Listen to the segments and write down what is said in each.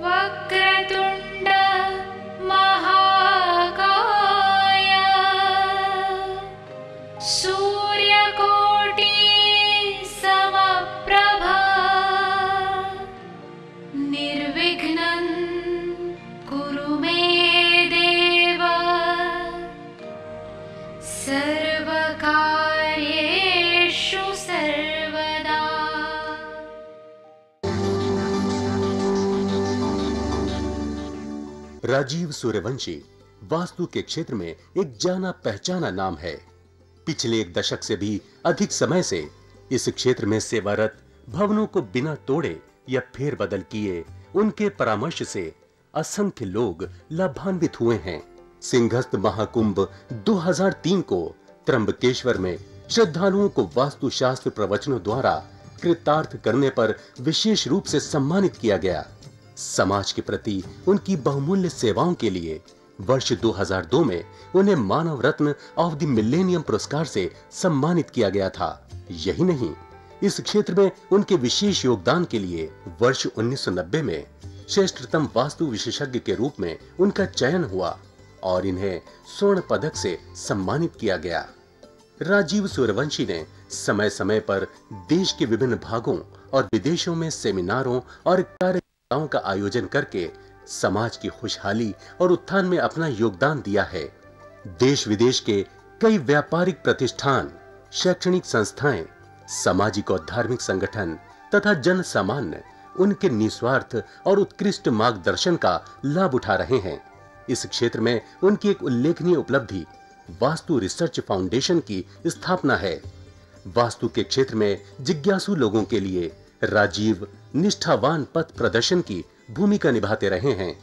वक्रतुण्ड महाकाय सूर्यकोटि समप्रभा निर्विघ्नं कुरु मे देव सर्वकार्येषु सर्वदा। राजीव सूर्यवंशी वास्तु के क्षेत्र में एक जाना पहचाना नाम है। पिछले 1 दशक से भी अधिक समय से इस क्षेत्र में सेवारत, भवनों को बिना तोड़े या फेरबदल किए उनके परामर्श से असंख्य लोग लाभान्वित हुए हैं। सिंहस्थ महाकुंभ 2003 को त्र्यंबकेश्वर में श्रद्धालुओं को वास्तुशास्त्र प्रवचनों द्वारा कृतार्थ करने पर विशेष रूप से सम्मानित किया गया। समाज के प्रति उनकी बहुमूल्य सेवाओं के लिए वर्ष 2002 में उन्हें मानव रत्न ऑफ द मिलेनियम पुरस्कार से सम्मानित किया गया था। यही नहीं, इस क्षेत्र में उनके विशेष योगदान के लिए वर्ष 1990 में श्रेष्ठतम वास्तु विशेषज्ञ के रूप में उनका चयन हुआ और इन्हें स्वर्ण पदक से सम्मानित किया गया। राजीव सूर्यवंशी ने समय समय पर देश के विभिन्न भागों और विदेशों में सेमिनारों और कार्यक्रमों का आयोजन करके समाज की खुशहाली और उत्थान में अपना योगदान दिया है। देश विदेश के कई व्यापारिक प्रतिष्ठान, शैक्षणिक संस्थाएं, सामाजिक और धार्मिक संगठन तथा जन सामान्य उनके निस्वार्थ और उत्कृष्ट मार्गदर्शन का लाभ उठा रहे हैं। इस क्षेत्र में उनकी एक उल्लेखनीय उपलब्धि वास्तु रिसर्च फाउंडेशन की स्थापना है। वास्तु के क्षेत्र में जिज्ञासु लोगों के लिए राजीव निष्ठावान पथ प्रदर्शन की भूमिका निभाते रहे हैं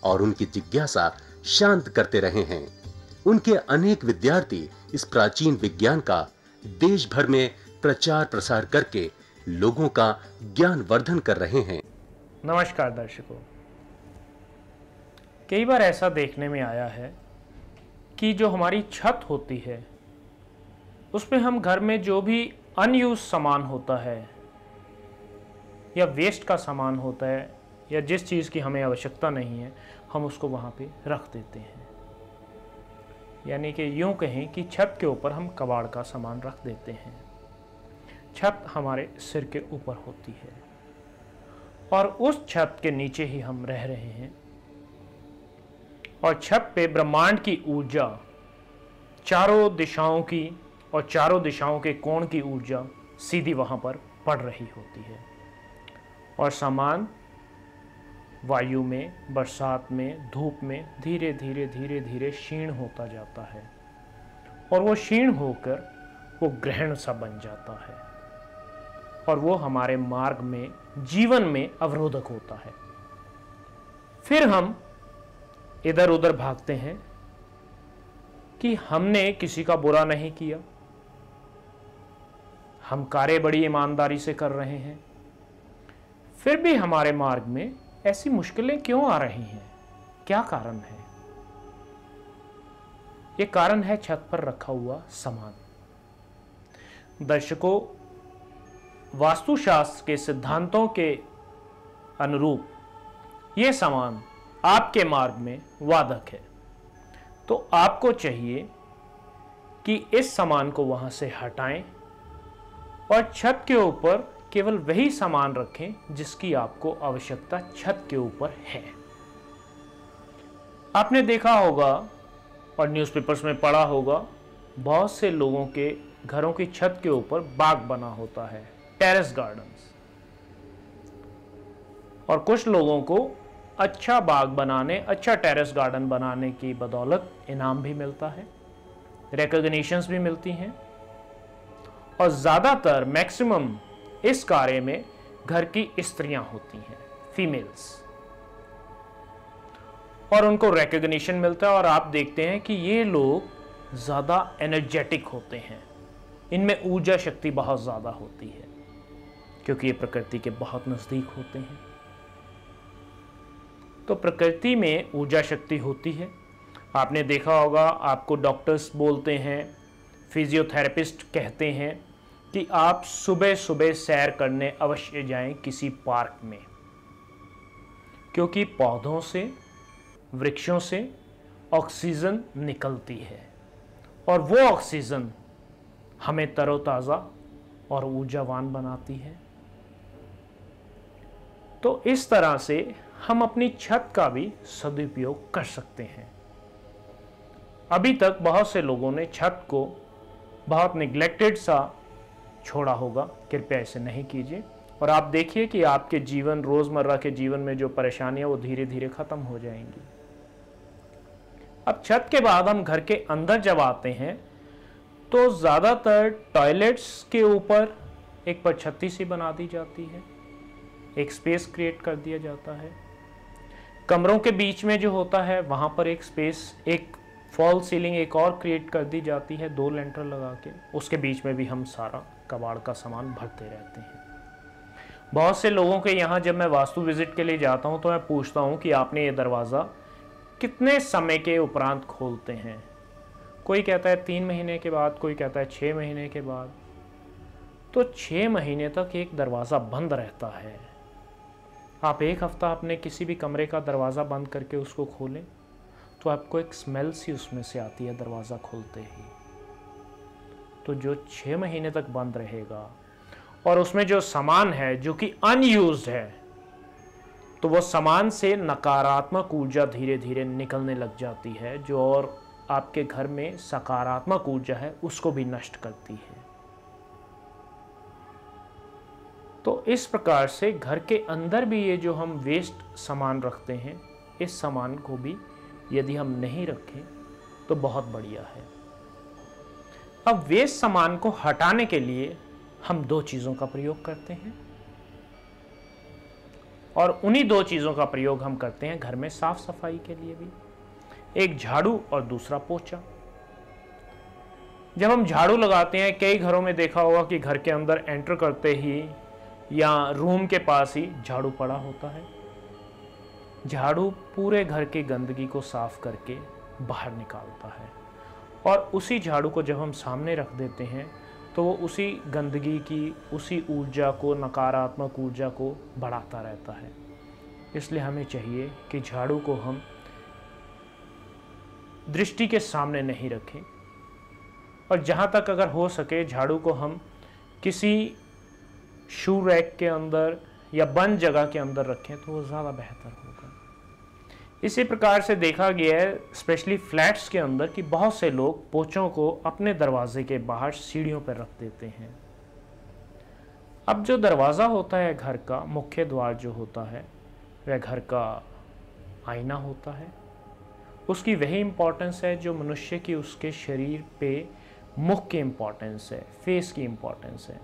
और उनकी जिज्ञासा शांत करते रहे हैं। उनके अनेक विद्यार्थी इस प्राचीन विज्ञान का देश भर में प्रचार प्रसार करके लोगों का ज्ञान वर्धन कर रहे हैं। नमस्कार दर्शकों, कई बार ऐसा देखने में आया है कि जो हमारी छत होती है उसमें हम घर में जो भी अनयूज सामान होता है या वेस्ट का सामान होता है या जिस चीज़ की हमें आवश्यकता नहीं है, हम उसको वहाँ पे रख देते हैं। यानी कि यूँ कहें कि छत के ऊपर हम कबाड़ का सामान रख देते हैं। छत हमारे सिर के ऊपर होती है और उस छत के नीचे ही हम रह रहे हैं और छत पे ब्रह्मांड की ऊर्जा, चारों दिशाओं की और चारों दिशाओं के कोण की ऊर्जा सीधी वहाँ पर पड़ रही होती है और सामान वायु में, बरसात में, धूप में धीरे धीरे धीरे धीरे क्षीण होता जाता है और वो क्षीण होकर वो ग्रहण सा बन जाता है और वो हमारे मार्ग में, जीवन में अवरोधक होता है। फिर हम इधर उधर भागते हैं कि हमने किसी का बुरा नहीं किया, हम कार्य बड़ी ईमानदारी से कर रहे हैं, फिर भी हमारे मार्ग में ऐसी मुश्किलें क्यों आ रही हैं? क्या कारण है? ये कारण है छत पर रखा हुआ सामान। दर्शकों, वास्तुशास्त्र के सिद्धांतों के अनुरूप ये सामान आपके मार्ग में वादक है, तो आपको चाहिए कि इस सामान को वहां से हटाएं और छत के ऊपर केवल वही सामान रखें जिसकी आपको आवश्यकता छत के ऊपर है। आपने देखा होगा और न्यूज़पेपर्स में पढ़ा होगा, बहुत से लोगों के घरों की छत के ऊपर बाग बना होता है, टेरेस गार्डन्स। और कुछ लोगों को अच्छा बाग बनाने, अच्छा टेरेस गार्डन बनाने की बदौलत इनाम भी मिलता है, रिकॉग्निशंस भी मिलती हैं और ज़्यादातर मैक्सिमम इस कार्य में घर की स्त्रियां होती हैं, फीमेल्स, और उनको रिकॉग्निशन मिलता है और आप देखते हैं कि ये लोग ज़्यादा एनर्जेटिक होते हैं, इनमें ऊर्जा शक्ति बहुत ज़्यादा होती है क्योंकि ये प्रकृति के बहुत नज़दीक होते हैं। तो प्रकृति में ऊर्जा शक्ति होती है। आपने देखा होगा, आपको डॉक्टर्स बोलते हैं, फिजियोथेरेपिस्ट कहते हैं कि आप सुबह सुबह सैर करने अवश्य जाएं किसी पार्क में, क्योंकि पौधों से, वृक्षों से ऑक्सीजन निकलती है और वो ऑक्सीजन हमें तरोताज़ा और ऊर्जावान बनाती है। तो इस तरह से हम अपनी छत का भी सदुपयोग कर सकते हैं। अभी तक बहुत से लोगों ने छत को बहुत निग्लेक्टेड सा छोड़ा होगा, कृपया ऐसे नहीं कीजिए और आप देखिए कि आपके जीवन, रोजमर्रा के जीवन में जो परेशानियां वो धीरे धीरे खत्म हो जाएंगी। अब छत के बाद हम घर के अंदर जब आते हैं तो ज्यादातर टॉयलेट्स के ऊपर एक परछत्ती सी बना दी जाती है, एक स्पेस क्रिएट कर दिया जाता है। कमरों के बीच में जो होता है वहां पर एक स्पेस, एक फॉल सीलिंग एक और क्रिएट कर दी जाती है 2 लेंटर लगा के, उसके बीच में भी हम सारा कबाड़ का सामान भरते रहते हैं। बहुत से लोगों के यहाँ जब मैं वास्तु विजिट के लिए जाता हूँ तो मैं पूछता हूँ कि आपने ये दरवाज़ा कितने समय के उपरांत खोलते हैं। कोई कहता है 3 महीने के बाद, कोई कहता है 6 महीने के बाद। तो 6 महीने तक एक दरवाज़ा बंद रहता है। आप एक हफ्ता अपने किसी भी कमरे का दरवाज़ा बंद करके उसको खोलें तो आपको एक स्मेल सी उसमें से आती है दरवाज़ा खोलते ही। तो जो 6 महीने तक बंद रहेगा और उसमें जो सामान है जो कि अनयूज्ड है, तो वो सामान से नकारात्मक ऊर्जा धीरे धीरे निकलने लग जाती है, जो और आपके घर में सकारात्मक ऊर्जा है उसको भी नष्ट करती है। तो इस प्रकार से घर के अंदर भी ये जो हम वेस्ट सामान रखते हैं, इस सामान को भी यदि हम नहीं रखें तो बहुत बढ़िया है। अब वेस्ट सामान को हटाने के लिए हम 2 चीज़ों का प्रयोग करते हैं और उन्हीं 2 चीज़ों का प्रयोग हम करते हैं घर में साफ सफाई के लिए भी, एक झाड़ू और दूसरा पोछा। जब हम झाड़ू लगाते हैं, कई घरों में देखा होगा कि घर के अंदर एंटर करते ही या रूम के पास ही झाड़ू पड़ा होता है। झाड़ू पूरे घर की गंदगी को साफ करके बाहर निकालता है और उसी झाड़ू को जब हम सामने रख देते हैं तो वो उसी गंदगी की, उसी ऊर्जा को, नकारात्मक ऊर्जा को बढ़ाता रहता है। इसलिए हमें चाहिए कि झाड़ू को हम दृष्टि के सामने नहीं रखें और जहाँ तक अगर हो सके झाड़ू को हम किसी शू रैक के अंदर या बंद जगह के अंदर रखें तो वो ज़्यादा बेहतर होगा। इसी प्रकार से देखा गया है स्पेशली फ्लैट्स के अंदर कि बहुत से लोग पोछों को अपने दरवाजे के बाहर सीढ़ियों पर रख देते हैं। अब जो दरवाज़ा होता है घर का, मुख्य द्वार जो होता है, वह घर का आईना होता है। उसकी वही इम्पोर्टेंस है जो मनुष्य की उसके शरीर पे मुख की इम्पोर्टेंस है, फेस की इम्पोर्टेंस है।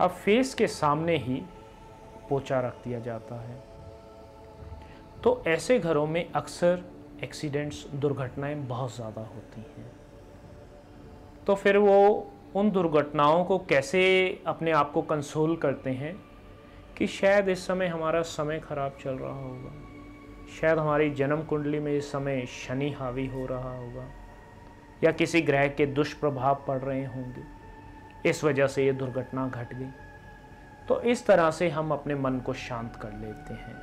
अब फेस के सामने ही पोछा रख दिया जाता है। तो ऐसे घरों में अक्सर एक्सीडेंट्स, दुर्घटनाएं बहुत ज़्यादा होती हैं। तो फिर वो उन दुर्घटनाओं को कैसे अपने आप को कंसोल करते हैं कि शायद इस समय हमारा समय खराब चल रहा होगा, शायद हमारी जन्म कुंडली में इस समय शनि हावी हो रहा होगा या किसी ग्रह के दुष्प्रभाव पड़ रहे होंगे, इस वजह से ये दुर्घटना घट गई। तो इस तरह से हम अपने मन को शांत कर लेते हैं,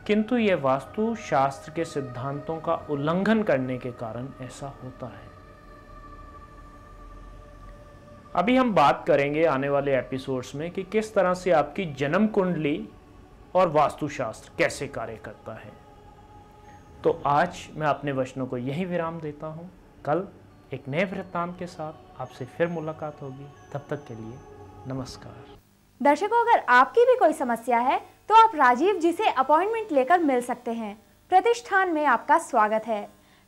किंतु यह वास्तु शास्त्र के सिद्धांतों का उल्लंघन करने के कारण ऐसा होता है। अभी हम बात करेंगे आने वाले एपिसोड्स में कि किस तरह से आपकी जन्म कुंडली और वास्तुशास्त्र कैसे कार्य करता है। तो आज मैं अपने वचनों को यही विराम देता हूं। कल एक नए वृत्तांत के साथ आपसे फिर मुलाकात होगी। तब तक के लिए नमस्कार। दर्शकों, अगर आपकी भी कोई समस्या है तो आप राजीव जी से अपॉइंटमेंट लेकर मिल सकते हैं। प्रतिष्ठान में आपका स्वागत है।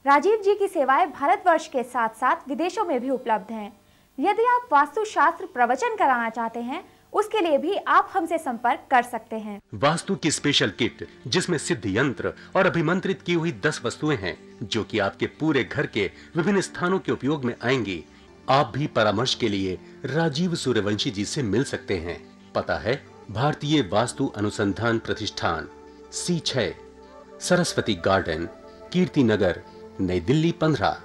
राजीव जी की सेवाएं भारतवर्ष के साथ साथ विदेशों में भी उपलब्ध हैं। यदि आप वास्तुशास्त्र प्रवचन कराना चाहते हैं, उसके लिए भी आप हमसे संपर्क कर सकते हैं। वास्तु की स्पेशल किट जिसमें सिद्ध यंत्र और अभिमंत्रित की हुई 10 वस्तुएं हैं जो कि आपके पूरे घर के विभिन्न स्थानों के उपयोग में आएंगी। आप भी परामर्श के लिए राजीव सूर्यवंशी जी से मिल सकते हैं। पता है भारतीय वास्तु अनुसंधान प्रतिष्ठान, C6, सरस्वती गार्डन, कीर्ति नगर, नई दिल्ली 15।